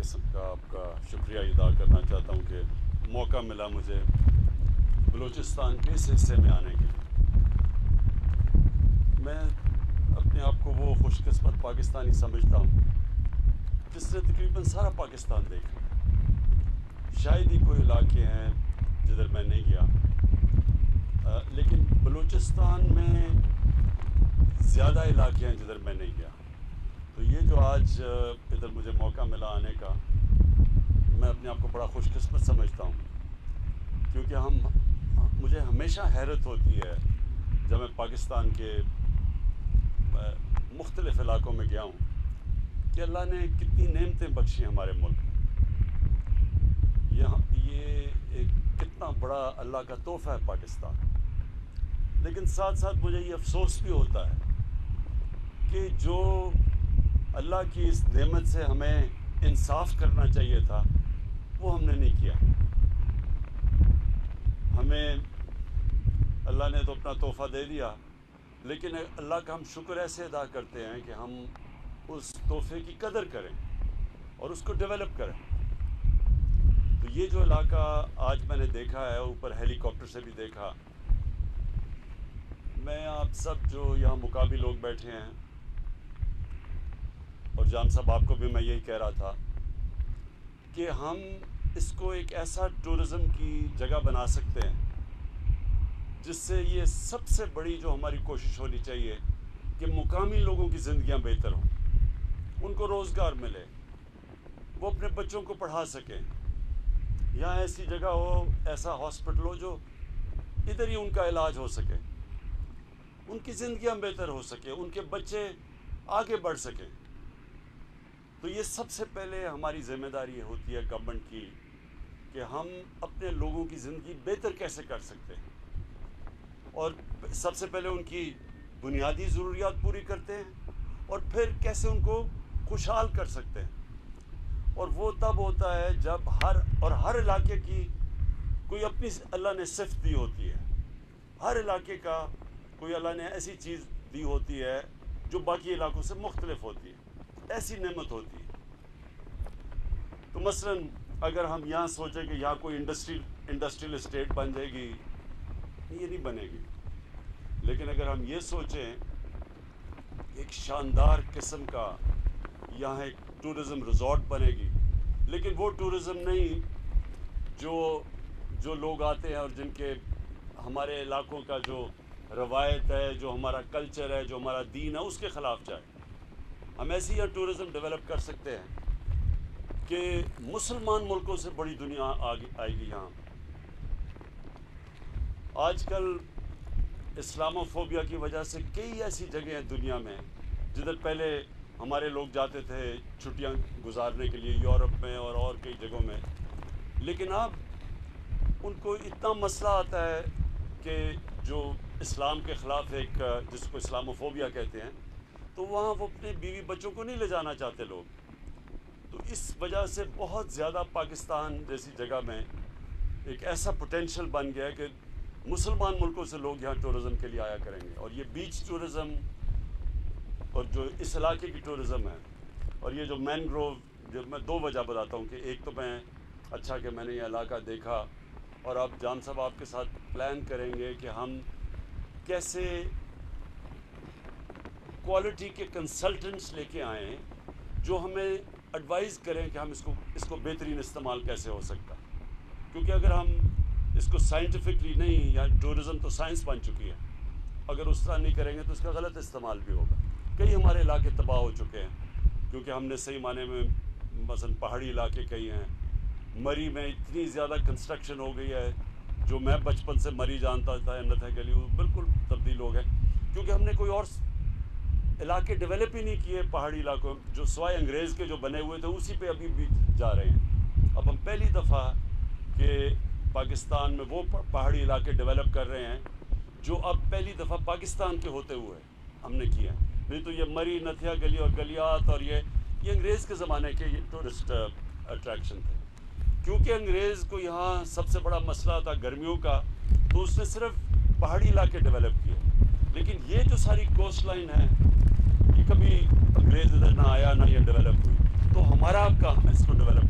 قسم کا آپ کا شکریہ ادا کرنا چاہتا ہوں کہ موقع ملا مجھے بلوچستان کے اس حصے میں آنے کے لیے۔ میں اپنے آپ کو وہ خوش قسمت پاکستانی سمجھتا ہوں جس نے تقریباً سارا پاکستان دیکھا۔ شاید ہی کوئی علاقے ہیں جدھر میں نہیں گیا، لیکن بلوچستان میں زیادہ علاقے ہیں جدھر میں نہیں گیا۔ تو یہ جو آج ادھر مجھے موقع ملا آنے کا، میں اپنے آپ کو بڑا خوش قسمت سمجھتا ہوں، کیونکہ مجھے ہمیشہ حیرت ہوتی ہے جب میں پاکستان کے مختلف علاقوں میں گیا ہوں کہ اللہ نے کتنی نعمتیں بخشی ہمارے ملک میں۔ یہ ایک کتنا بڑا اللہ کا تحفہ ہے پاکستان، لیکن ساتھ ساتھ مجھے یہ افسوس بھی ہوتا ہے کہ جو اللہ کی اس نعمت سے ہمیں انصاف کرنا چاہیے تھا وہ ہم نے نہیں کیا۔ ہمیں اللہ نے تو اپنا تحفہ دے دیا، لیکن اللہ کا ہم شکر ایسے ادا کرتے ہیں کہ ہم اس تحفے کی قدر کریں اور اس کو ڈیولپ کریں۔ تو یہ جو علاقہ آج میں نے دیکھا ہے، اوپر ہیلی کاپٹر سے بھی دیکھا، میں آپ سب جو یہاں مقامی لوگ بیٹھے ہیں، اور جان صاحب آپ کو بھی میں یہی کہہ رہا تھا کہ ہم اس کو ایک ایسا ٹورزم کی جگہ بنا سکتے ہیں جس سے یہ سب سے بڑی جو ہماری کوشش ہونی چاہیے کہ مقامی لوگوں کی زندگیاں بہتر ہوں، ان کو روزگار ملے، وہ اپنے بچوں کو پڑھا سکیں، یہاں ایسی جگہ ہو، ایسا ہاسپٹل ہو جو ادھر ہی ان کا علاج ہو سکے، ان کی زندگیاں بہتر ہو سکے، ان کے بچے آگے بڑھ سکیں۔ تو یہ سب سے پہلے ہماری ذمہ داری ہوتی ہے گورنمنٹ کی کہ ہم اپنے لوگوں کی زندگی بہتر کیسے کر سکتے ہیں، اور سب سے پہلے ان کی بنیادی ضروریات پوری کرتے ہیں، اور پھر کیسے ان کو خوشحال کر سکتے ہیں۔ اور وہ تب ہوتا ہے جب ہر علاقے کی کوئی اپنی اللہ نے صفت دی ہوتی ہے، ہر علاقے کا کوئی اللہ نے ایسی چیز دی ہوتی ہے جو باقی علاقوں سے مختلف ہوتی ہے، ایسی نعمت ہوتی ہے۔ تو مثلاً اگر ہم یہاں سوچیں کہ یہاں کوئی انڈسٹریل اسٹیٹ بن جائے گی، یہ نہیں بنے گی، لیکن اگر ہم یہ سوچیں ایک شاندار قسم کا یہاں ایک ٹورزم ریزورٹ بنے گی، لیکن وہ ٹورزم نہیں جو لوگ آتے ہیں اور جن کے ہمارے علاقوں کا جو روایت ہے، جو ہمارا کلچر ہے، جو ہمارا دین ہے، اس کے خلاف جائے۔ ہم ایسی یہاں ٹورزم ڈیولپ کر سکتے ہیں کہ مسلمان ملکوں سے بڑی دنیا آئے گی یہاں۔ آج کل اسلاموفوبیا کی وجہ سے کئی ایسی جگہیں ہیں دنیا میں جدھر پہلے ہمارے لوگ جاتے تھے چھٹیاں گزارنے کے لیے، یورپ میں اور کئی جگہوں میں، لیکن اب ان کو اتنا مسئلہ آتا ہے کہ جو اسلام کے خلاف ایک جس کو اسلاموفوبیا کہتے ہیں، تو وہاں وہ اپنے بیوی بچوں کو نہیں لے جانا چاہتے لوگ۔ تو اس وجہ سے بہت زیادہ پاکستان جیسی جگہ میں ایک ایسا پوٹینشل بن گیا ہے کہ مسلمان ملکوں سے لوگ یہاں ٹورزم کے لیے آیا کریں گے، اور یہ بیچ ٹورزم اور جو اس علاقے کی ٹورزم ہے، اور یہ جو مینگروو، جو میں دو وجہ بتاتا ہوں کہ ایک تو کہ میں نے یہ علاقہ دیکھا، اور اب جان صاحب آپ کے ساتھ پلان کریں گے کہ ہم کیسے کوالٹی کے کنسلٹنٹس لے کے آئیں جو ہمیں ایڈوائز کریں کہ ہم اس کو بہترین استعمال کیسے ہو سکتا، کیونکہ اگر ہم اس کو سائنٹیفکلی نہیں، یا ٹورزم تو سائنس بن چکی ہے، اگر اس طرح نہیں کریں گے تو اس کا غلط استعمال بھی ہوگا۔ کئی ہمارے علاقے تباہ ہو چکے ہیں کیونکہ ہم نے صحیح معنی میں مثلا پہاڑی علاقے کئی ہیں۔ مری میں اتنی زیادہ کنسٹرکشن ہو گئی ہے، جو میں بچپن سے مری جانتا تھا، نتھا گلی، وہ بالکل تبدیل ہو گئے کیونکہ ہم نے کوئی اور علاقے ڈیولپ ہی نہیں کیے پہاڑی علاقوں، جو سوائے انگریز کے جو بنے ہوئے تھے اسی پہ ابھی بھی جا رہے ہیں۔ اب ہم پہلی دفعہ کہ پاکستان میں وہ پہاڑی علاقے ڈیولپ کر رہے ہیں جو اب پہلی دفعہ پاکستان کے ہوتے ہوئے ہم نے کیا ہے، نہیں تو یہ مری، نتھیا گلی اور گلیات اور یہ انگریز کے زمانے کے یہ ٹورسٹ اٹریکشن تھے، کیونکہ انگریز کو یہاں سب سے بڑا مسئلہ تھا گرمیوں کا، تو اس نے صرف پہاڑی علاقے ڈیولپ کیے، لیکن یہ جو ساری کوسٹ لائن ہے یہ کبھی انگریز ادھر نہ آیا، نہ یہ ڈیولپ ہوئی، تو ہمارا کام ہے اس کو ڈیولپ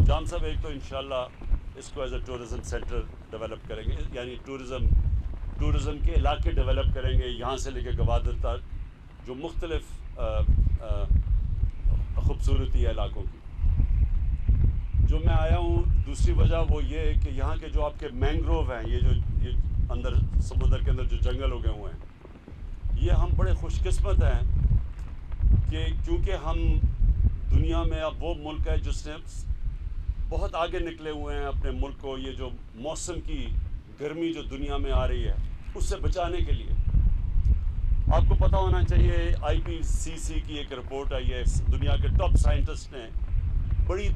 جام صاحب ایک تو انشاءاللہ اس کو as a tourism centre develop کریں گے, یعنی ٹورزم کے علاقے ڈیولپ کریں گے یہاں سے لے کے گوادر تک, جو مختلف خوبصورتی ہے علاقوں کی. جو میں آیا ہوں دوسری وجہ وہ یہ ہے کہ یہاں کے جو آپ کے مینگروو ہیں, یہ اندر سمندر کے اندر جو جنگل ہو گئے ہوئے ہیں, یہ ہم بڑے خوش قسمت ہیں کہ کیونکہ ہم دنیا میں اب وہ ملک ہے جس نے بہت آگے نکلے ہوئے ہیں اپنے ملک کو, یہ جو موسم کی گرمی جو دنیا میں آ رہی ہے اس سے بچانے کے لیے. آپ کو پتہ ہونا چاہیے IPCC کی ایک رپورٹ آئی ہے, دنیا کے ٹاپ سائنٹسٹ نے بڑی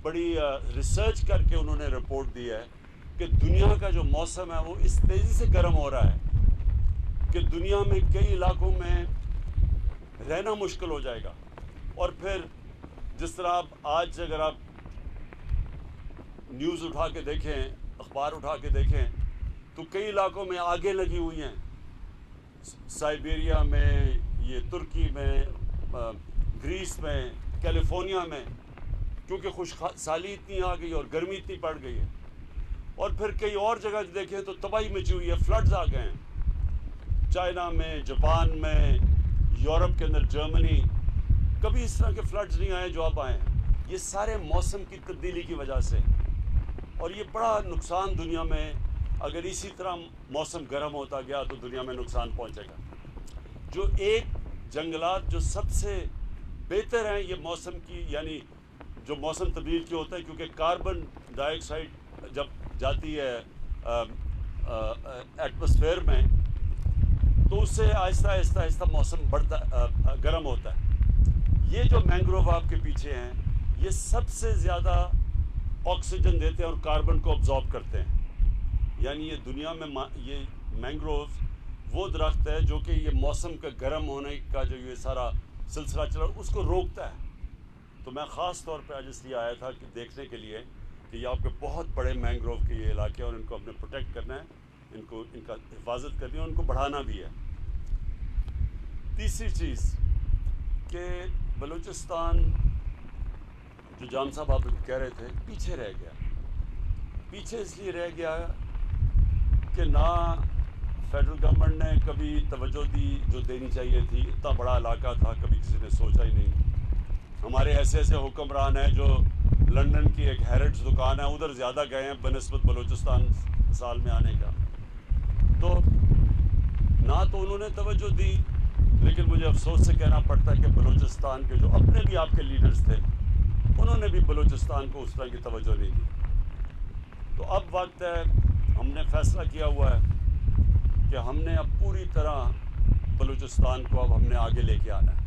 بڑی ریسرچ کر کے انہوں نے رپورٹ دی ہے کہ دنیا کا جو موسم ہے وہ اس تیزی سے گرم ہو رہا ہے کہ دنیا میں کئی علاقوں میں رہنا مشکل ہو جائے گا. اور پھر جس طرح آج اگر آپ نیوز اٹھا کے دیکھیں, اخبار اٹھا کے دیکھیں, تو کئی علاقوں میں آگیں لگی ہوئی ہیں, سائبیریا میں, یہ ترکی میں, گریس میں, کیلیفورنیا میں, کیونکہ خشک سالی اتنی آ گئی اور گرمی اتنی بڑھ گئی ہے. اور پھر کئی اور جگہ دیکھیں تو تباہی مچی ہوئی ہے, فلڈز آ گئے ہیں چائنا میں, جاپان میں, یورپ کے اندر جرمنی. کبھی اس طرح کے فلڈز نہیں آئے جو اب آئے ہیں. یہ سارے موسم کی تبدیلی کی وجہ سے, اور یہ بڑا نقصان دنیا میں, اگر اسی طرح موسم گرم ہوتا گیا تو دنیا میں نقصان پہنچے گا. جو ایک جنگلات جو سب سے بہتر ہیں یہ موسم کی, یعنی جو موسم تبدیل کی ہوتا ہے, کیونکہ کاربن ڈائی آکسائڈ جب جاتی ہے ایٹماسفیئر میں تو اس سے آہستہ آہستہ آہستہ موسم بڑھتا گرم ہوتا ہے. یہ جو مینگروو آپ کے پیچھے ہیں یہ سب سے زیادہ آکسیجن دیتے ہیں اور کاربن کو ابزارب کرتے ہیں. یعنی یہ دنیا میں یہ مینگروو وہ درخت ہے جو کہ یہ موسم کا گرم ہونے کا جو یہ سارا سلسلہ چلا اس کو روکتا ہے. تو میں خاص طور پہ آج اس لیے آیا تھا کہ دیکھنے کے لیے کہ یہ آپ کے بہت بڑے مینگروو کے یہ علاقے ہیں اور ان کو ہم نے پروٹیکٹ کرنا ہے, ان کا حفاظت کرنی ہے اور ان کو بڑھانا بھی ہے. تیسری چیز کہ بلوچستان جو جام صاحب آپ کہہ رہے تھے پیچھے رہ گیا. پیچھے اس لیے رہ گیا کہ نہ فیڈرل گورنمنٹ نے کبھی توجہ دی جو دینی چاہیے تھی. اتنا بڑا علاقہ تھا, کبھی کسی نے سوچا ہی نہیں. ہمارے ایسے حکمران ہیں جو لنڈن کی ایک ہیریٹس دکان ہے ادھر زیادہ گئے ہیں بنسبت بلوچستان سال میں آنے کا. تو نہ تو انہوں نے توجہ دی, لیکن مجھے افسوس سے کہنا پڑتا ہے کہ بلوچستان کے جو اپنے بھی آپ کے لیڈرز تھے انہوں نے بھی بلوچستان کو اس طرح کی توجہ نہیں دی. تو اب وقت ہے, ہم نے فیصلہ کیا ہوا ہے کہ ہم نے اب پوری طرح بلوچستان کو اب ہم نے آگے لے کے آنا ہے.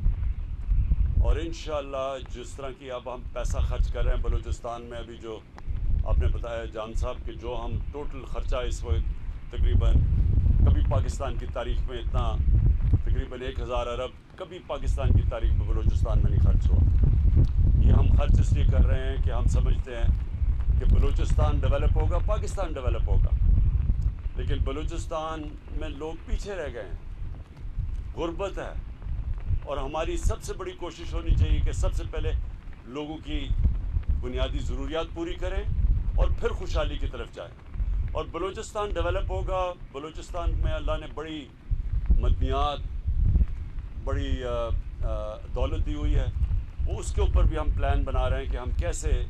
اور انشاءاللہ جس طرح کی اب ہم پیسہ خرچ کر رہے ہیں بلوچستان میں, ابھی جو آپ نے بتایا جان صاحب کہ جو ہم ٹوٹل خرچہ اس وقت تقریباً کبھی پاکستان کی تاریخ میں اتنا تقریباً 1000 ارب کبھی پاکستان کی تاریخ میں بلوچستان میں نہیں خرچ ہوا. یہ ہم خرچ اس لیے کر رہے ہیں کہ ہم سمجھتے ہیں کہ بلوچستان ڈیولپ ہوگا, پاکستان ڈیولپ ہوگا, لیکن بلوچستان میں لوگ پیچھے رہ گئے ہیں, غربت ہے. اور ہماری سب سے بڑی کوشش ہونی چاہیے کہ سب سے پہلے لوگوں کی بنیادی ضروریات پوری کریں اور پھر خوشحالی کی طرف جائیں. اور بلوچستان ڈیولپ ہوگا. بلوچستان میں اللہ نے بڑی مدنیات, بڑی دولت دی ہوئی ہے, وہ اس کے اوپر بھی ہم پلان بنا رہے ہیں کہ ہم کیسے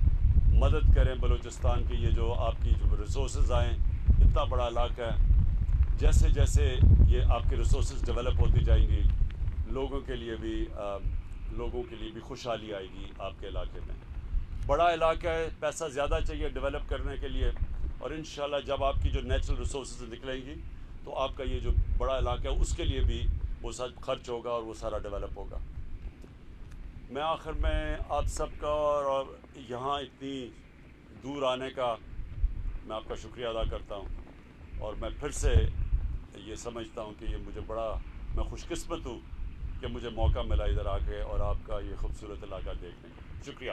مدد کریں بلوچستان کی. یہ جو آپ کی جو ریسورسز آئیں, اتنا بڑا علاقہ ہے, جیسے جیسے یہ آپ کے ریسورسز ڈیولپ ہوتی جائیں گی لوگوں کے لیے بھی خوشحالی آئے گی. آپ کے علاقے میں بڑا علاقہ ہے, پیسہ زیادہ چاہیے ڈیولپ کرنے کے لیے, اور انشاءاللہ جب آپ کی جو نیچرل ریسورسز نکلیں گی تو آپ کا یہ جو بڑا علاقہ ہے اس کے لیے بھی وہ سب خرچ ہوگا اور وہ سارا ڈیولپ ہوگا. میں آخر میں آپ سب کا اور یہاں اتنی دور آنے کا میں آپ کا شکریہ ادا کرتا ہوں, اور میں پھر سے یہ سمجھتا ہوں کہ یہ مجھے میں خوش قسمت ہوں کہ مجھے موقع ملا ادھر آ کے اور آپ کا یہ خوبصورت علاقہ دیکھنے کا. شکریہ.